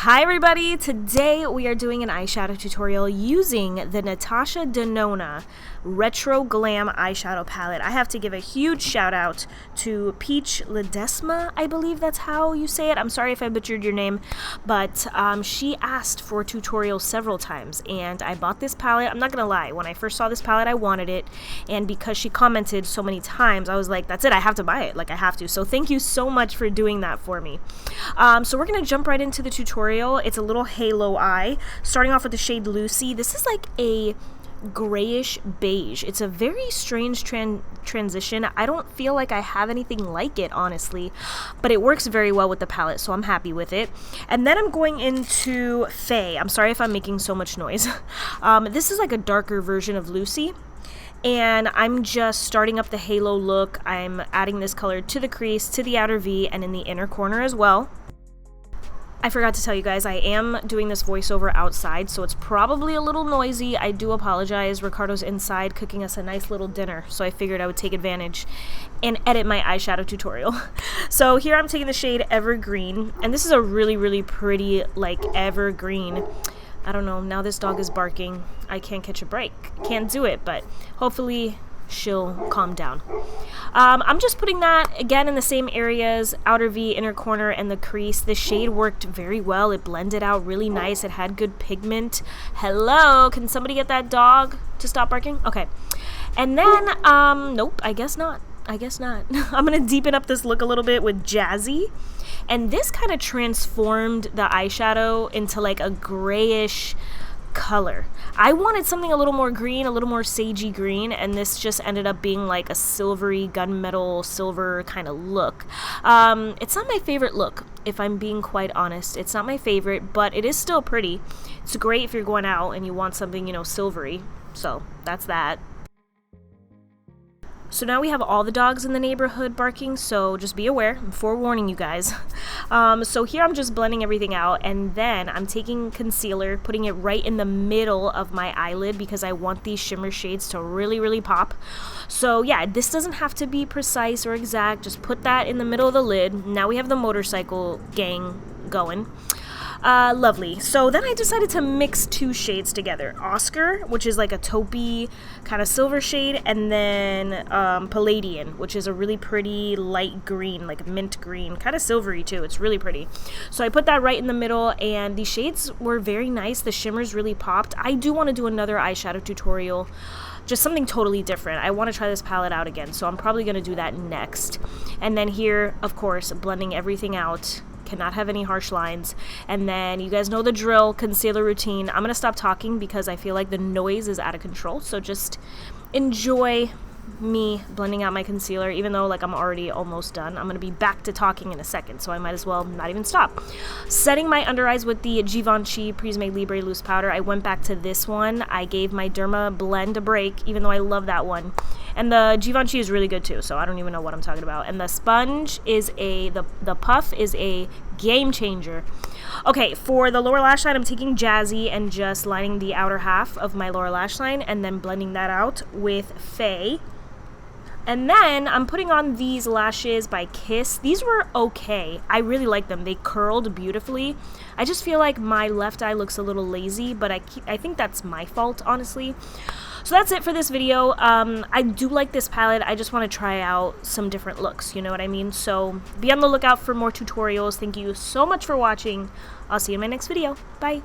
Hi everybody! Today we are doing an eyeshadow tutorial using the Natasha Denona Retro Glam eyeshadow palette. I have to give a huge shout out to Peach Ledesma, I believe that's how you say it. I'm sorry if I butchered your name, but she asked for tutorials several times and I bought this palette. I'm not gonna lie, when I first saw this palette I wanted it, and because she commented so many times I was like, that's it, I have to buy it, like I have to. So thank you so much for doing that for me. So we're gonna jump right into the tutorial. It's a little halo eye, starting off with the shade Lucy. This is like a grayish beige. It's a very strange transition. I don't feel like I have anything like it, honestly, but it works very well with the palette, so I'm happy with it. And then I'm going into Faye. I'm sorry if I'm making so much noise. This is like a darker version of Lucy, and I'm just starting up the halo look. I'm adding this color to the crease, to the outer V, and in the inner corner as well. I forgot to tell you guys, I am doing this voiceover outside, so it's probably a little noisy. I do apologize. Ricardo's inside cooking us a nice little dinner, so I figured I would take advantage and edit my eyeshadow tutorial. So here I'm taking the shade Evergreen, and this is a really, really pretty, like, evergreen. I don't know, now this dog is barking. I can't catch a break. Can't do it, but hopefully she'll calm down. I'm just putting that again in the same areas, outer V, inner corner, and the crease. The shade worked very well. It blended out really nice. It had good pigment. Hello, can somebody get that dog to stop barking? Okay. And then, nope, I guess not. I guess not. I'm gonna deepen up this look a little bit with Jazzy. And this kind of transformed the eyeshadow into like a grayish color. I wanted something a little more green, a little more sagey green, and this just ended up being like a silvery, gunmetal, silver kind of look. It's not my favorite look, if I'm being quite honest. It's not my favorite, but it is still pretty. It's great if you're going out and you want something, you know, silvery. So that's that. So now we have all the dogs in the neighborhood barking, so just be aware. I'm forewarning you guys. So here I'm just blending everything out, and then I'm taking concealer, putting it right in the middle of my eyelid because I want these shimmer shades to really, really pop. So yeah, this doesn't have to be precise or exact. Just put that in the middle of the lid. Now we have the motorcycle gang going. Lovely. So then I decided to mix two shades together. Oscar, which is like a taupey kind of silver shade, and then Palladian, which is a really pretty light green, like mint green, kind of silvery too. It's really pretty. So I put that right in the middle, and the shades were very nice. The shimmers really popped. I do want to do another eyeshadow tutorial, just something totally different. I want to try this palette out again, so I'm probably going to do that next. And then here, of course, blending everything out. Cannot have any harsh lines. And then you guys know the drill, concealer routine. I'm gonna stop talking because I feel like the noise is out of control, so just enjoy me blending out my concealer, even though like I'm already almost done. I'm gonna be back to talking in a second, so I might as well not even stop. Setting my under eyes with the Givenchy PRISME LIBRE loose powder. I went back to this one. I gave my Derma blend a break, even though I love that one. And the Givenchy is really good too, so I don't even know what I'm talking about. And the sponge is the puff is a game changer. Okay, for the lower lash line, I'm taking Jazzy and just lining the outer half of my lower lash line and then blending that out with Faye. And then I'm putting on these lashes by Kiss. These were okay. I really like them. They curled beautifully. I just feel like my left eye looks a little lazy, but I think that's my fault, honestly. So that's it for this video. I do like this palette. I just want to try out some different looks, you know what I mean? So be on the lookout for more tutorials. Thank you so much for watching. I'll see you in my next video. Bye.